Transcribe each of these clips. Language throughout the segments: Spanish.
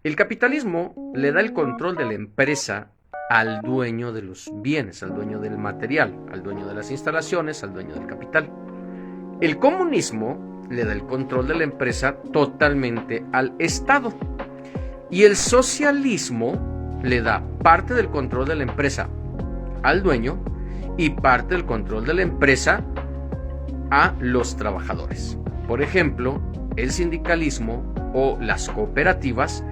El capitalismo le da el control de la empresa al dueño de los bienes, al dueño del material, al dueño de las instalaciones, al dueño del capital. El comunismo le da el control de la empresa totalmente al Estado. Y el socialismo le da parte del control de la empresa al dueño y parte del control de la empresa a los trabajadores. Por ejemplo, el sindicalismo o las cooperativas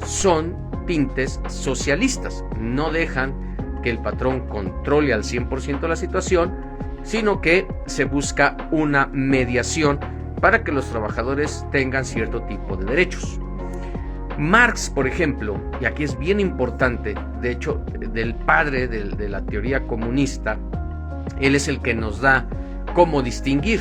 son tintes socialistas. No dejan que el patrón controle al 100% la situación, sino que se busca una mediación para que los trabajadores tengan cierto tipo de derechos. Marx, por ejemplo, y aquí es bien importante, de hecho, del padre de la teoría comunista, él es el que nos da cómo distinguir.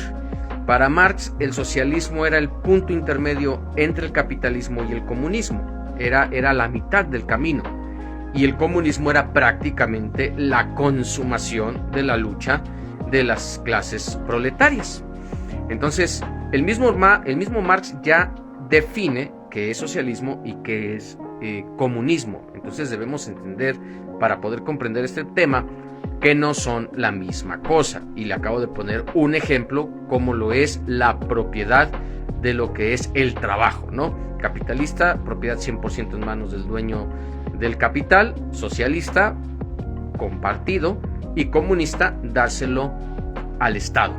Para Marx, el socialismo era el punto intermedio entre el capitalismo y el comunismo. Era la mitad del camino. Y el comunismo era prácticamente la consumación de la lucha de las clases proletarias. Entonces, el mismo Marx ya define qué es socialismo y qué es comunismo. Entonces debemos entender, para poder comprender este tema, que no son la misma cosa. Y le acabo de poner un ejemplo como lo es la propiedad de lo que es el trabajo, ¿no? Capitalista, propiedad 100% en manos del dueño del capital. Socialista, compartido. Y comunista, dárselo al Estado.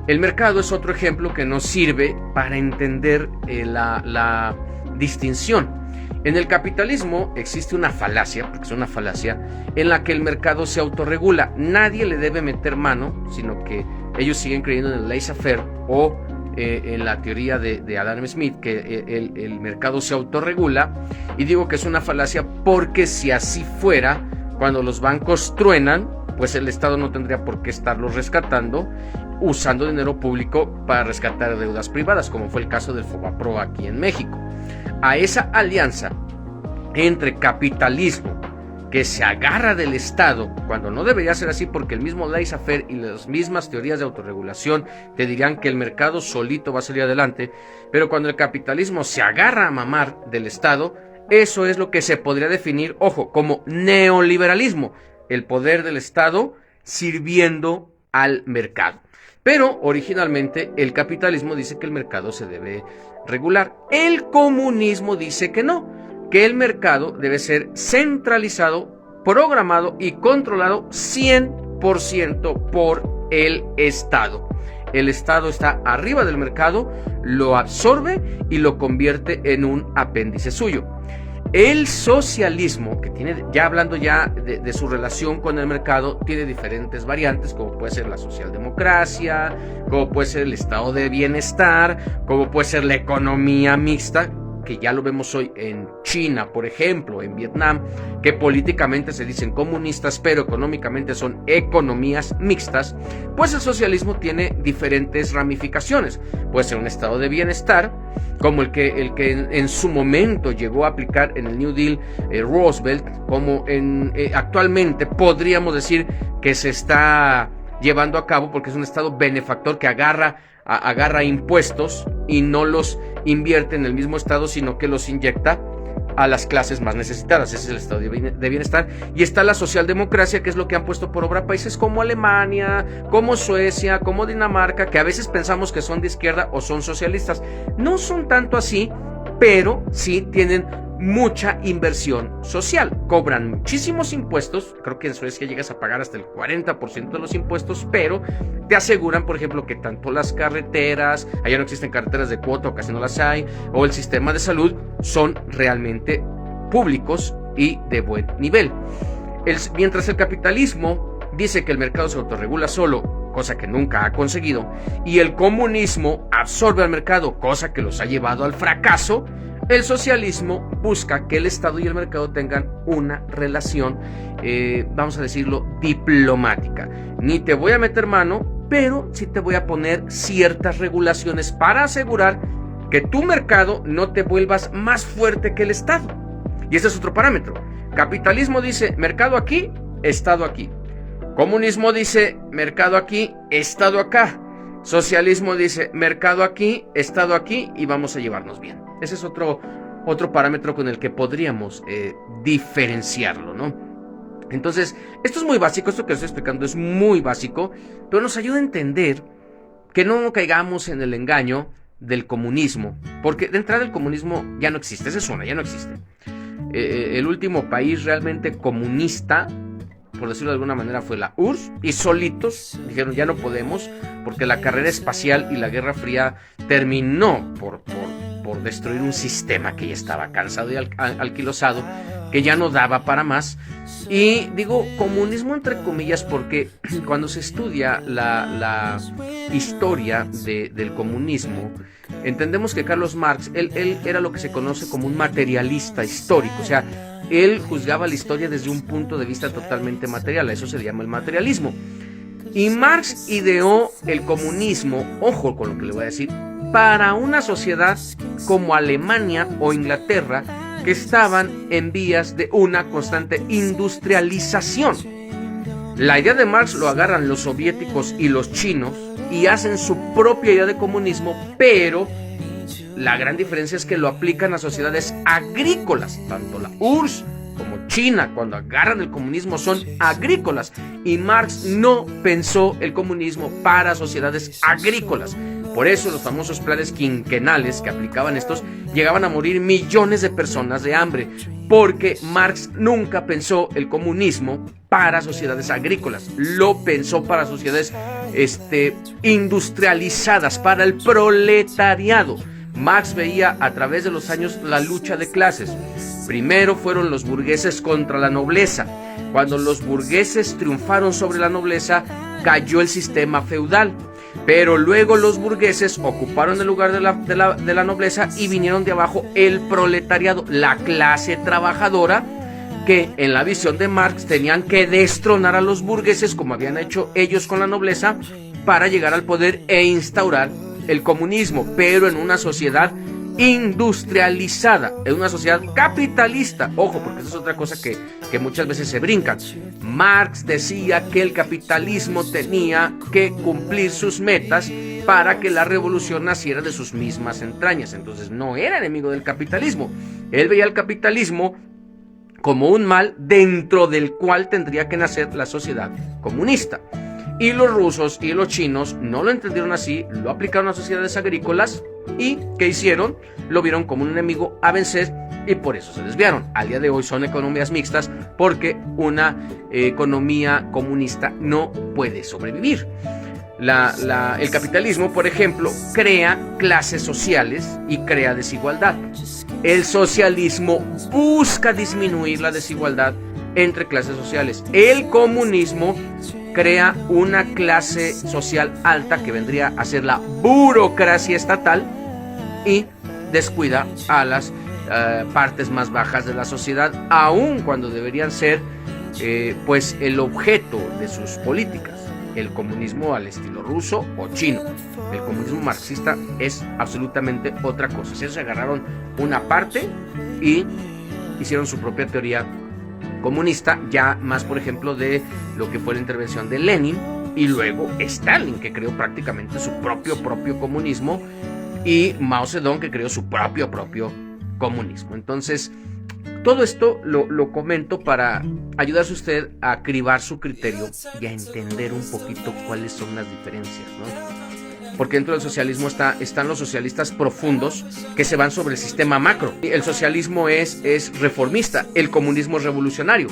El mercado es otro ejemplo que nos sirve para entender la distinción. En el capitalismo existe una falacia, porque es una falacia, en la que el mercado se autorregula. Nadie le debe meter mano, sino que ellos siguen creyendo en el laissez-faire o en la teoría de Adam Smith, que el mercado se autorregula. Y digo que es una falacia porque si así fuera, cuando los bancos truenan, pues el Estado no tendría por qué estarlos rescatando usando dinero público para rescatar deudas privadas, como fue el caso del Fobapro aquí en México. A esa alianza entre capitalismo que se agarra del Estado, cuando no debería ser así, porque el mismo laissez-faire y las mismas teorías de autorregulación te dirían que el mercado solito va a salir adelante, pero cuando el capitalismo se agarra a mamar del Estado, eso es lo que se podría definir, ojo, como neoliberalismo, el poder del Estado sirviendo al mercado. Pero originalmente el capitalismo dice que el mercado se debe regular. El comunismo dice que no, que el mercado debe ser centralizado, programado y controlado 100% por el Estado. El Estado está arriba del mercado, lo absorbe y lo convierte en un apéndice suyo. El socialismo, que tiene, ya hablando ya de su relación con el mercado, tiene diferentes variantes, como puede ser la socialdemocracia, como puede ser el estado de bienestar, como puede ser la economía mixta, que ya lo vemos hoy en China, por ejemplo, en Vietnam, que políticamente se dicen comunistas, pero económicamente son economías mixtas. Pues el socialismo tiene diferentes ramificaciones. Puede ser un estado de bienestar, como el que en su momento llegó a aplicar en el New Deal Roosevelt, como actualmente podríamos decir que se está llevando a cabo, porque es un estado benefactor que agarra impuestos y no los invierte en el mismo estado, sino que los inyecta a las clases más necesitadas. Ese es el estado de bienestar. Y está la socialdemocracia, que es lo que han puesto por obra países como Alemania, como Suecia, como Dinamarca, que a veces pensamos que son de izquierda o son socialistas. No son tanto así, pero sí tienen mucha inversión social. Cobran muchísimos impuestos. Creo que en Suecia llegas a pagar hasta el 40% de los impuestos, pero te aseguran, por ejemplo, que tanto las carreteras, allá no existen carreteras de cuota o casi no las hay, o el sistema de salud son realmente públicos y de buen nivel. Mientras el capitalismo dice que el mercado se autorregula solo, cosa que nunca ha conseguido, y el comunismo absorbe al mercado, cosa que los ha llevado al fracaso, el socialismo busca que el Estado y el mercado tengan una relación, vamos a decirlo, diplomática. Ni te voy a meter mano, pero sí te voy a poner ciertas regulaciones para asegurar que tu mercado no te vuelvas más fuerte que el Estado. Y ese es otro parámetro. Capitalismo dice mercado aquí, Estado aquí. Comunismo dice mercado aquí, Estado acá. Socialismo dice mercado aquí, Estado aquí y vamos a llevarnos bien. Ese es otro otro parámetro con el que podríamos diferenciarlo, ¿no? Entonces, esto es muy básico, esto que estoy explicando es muy básico, pero nos ayuda a entender que no caigamos en el engaño del comunismo, porque de entrada el comunismo ya no existe, esa es una, ya no existe. El último país realmente comunista, por decirlo de alguna manera, fue la URSS, y solitos dijeron ya no podemos, porque la carrera espacial y la Guerra Fría terminó por destruir un sistema que ya estaba cansado y alquilosado, que ya no daba para más. Y digo comunismo entre comillas porque cuando se estudia la historia del comunismo, entendemos que Carlos Marx, él era lo que se conoce como un materialista histórico, o sea, él juzgaba la historia desde un punto de vista totalmente material, a eso se le llama el materialismo. Y Marx ideó el comunismo, ojo con lo que le voy a decir, para una sociedad como Alemania o Inglaterra, que estaban en vías de una constante industrialización. La idea de Marx lo agarran los soviéticos y los chinos y hacen su propia idea de comunismo, pero la gran diferencia es que lo aplican a sociedades agrícolas. Tanto la URSS como China, cuando agarran el comunismo, son agrícolas. Y Marx no pensó el comunismo para sociedades agrícolas. Por eso los famosos planes quinquenales que aplicaban estos llegaban a morir millones de personas de hambre, porque Marx nunca pensó el comunismo para sociedades agrícolas, lo pensó para sociedades industrializadas, para el proletariado. Marx veía a través de los años la lucha de clases. Primero fueron los burgueses contra la nobleza. Cuando los burgueses triunfaron sobre la nobleza, cayó el sistema feudal. Pero luego los burgueses ocuparon el lugar de la nobleza y vinieron de abajo el proletariado, la clase trabajadora, que en la visión de Marx tenían que destronar a los burgueses como habían hecho ellos con la nobleza para llegar al poder e instaurar el comunismo, pero en una sociedad industrializada, en una sociedad capitalista. Ojo, porque esa es otra cosa que muchas veces se brincan. Marx decía que el capitalismo tenía que cumplir sus metas para que la revolución naciera de sus mismas entrañas. Entonces no era enemigo del capitalismo. Él veía el capitalismo como un mal dentro del cual tendría que nacer la sociedad comunista. Y los rusos y los chinos no lo entendieron así, lo aplicaron a sociedades agrícolas y ¿qué hicieron? Lo vieron como un enemigo a vencer y por eso se desviaron. Al día de hoy son economías mixtas porque una economía comunista no puede sobrevivir. El capitalismo, por ejemplo, crea clases sociales y crea desigualdad. El socialismo busca disminuir la desigualdad entre clases sociales. El comunismo crea una clase social alta que vendría a ser la burocracia estatal y descuida a las partes más bajas de la sociedad, aun cuando deberían ser pues el objeto de sus políticas. El comunismo al estilo ruso o chino. El comunismo marxista es absolutamente otra cosa. Ellos se agarraron una parte y hicieron su propia teoría comunista, ya más por ejemplo de lo que fue la intervención de Lenin y luego Stalin, que creó prácticamente su propio comunismo, y Mao Zedong, que creó su propio comunismo. Entonces todo esto lo comento para ayudarse a usted a cribar su criterio y a entender un poquito cuáles son las diferencias, ¿no? Porque dentro del socialismo están los socialistas profundos que se van sobre el sistema macro. El socialismo es reformista, el comunismo es revolucionario.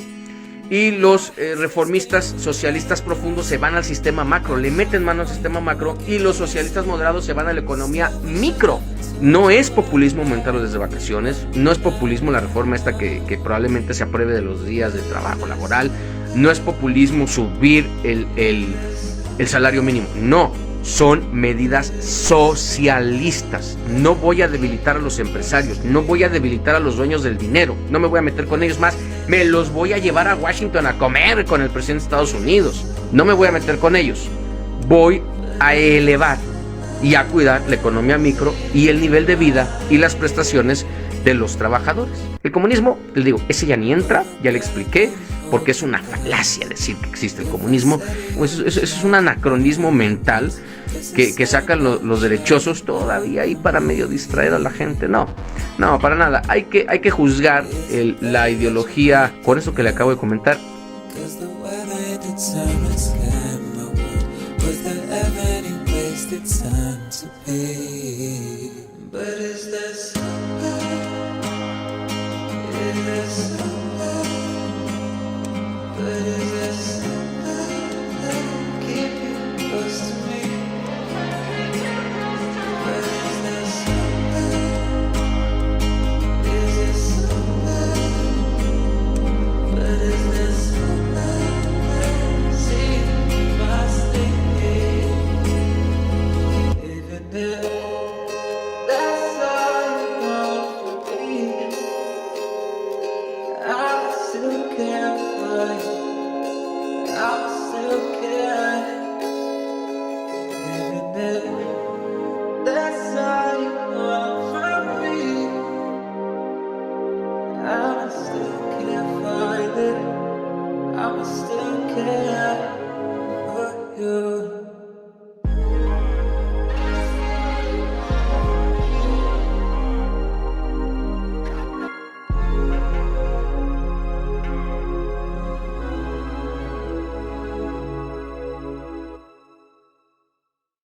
Y los reformistas socialistas profundos se van al sistema macro, le meten mano al sistema macro, y los socialistas moderados se van a la economía micro. No es populismo aumentarlo desde vacaciones, no es populismo la reforma esta que probablemente se apruebe de los días de trabajo laboral, no es populismo subir el salario mínimo, no. Son medidas socialistas. No voy a debilitar a los empresarios, no voy a debilitar a los dueños del dinero, no me voy a meter con ellos más, me los voy a llevar a Washington a comer con el presidente de Estados Unidos, no me voy a meter con ellos, voy a elevar y a cuidar la economía micro y el nivel de vida y las prestaciones de los trabajadores. El comunismo, les digo, ese ya ni entra, ya le expliqué, porque es una falacia decir que existe el comunismo. Es un anacronismo mental que sacan los derechosos todavía ahí para medio distraer a la gente. No, para nada. Hay que juzgar la ideología con eso que le acabo de comentar. I still care.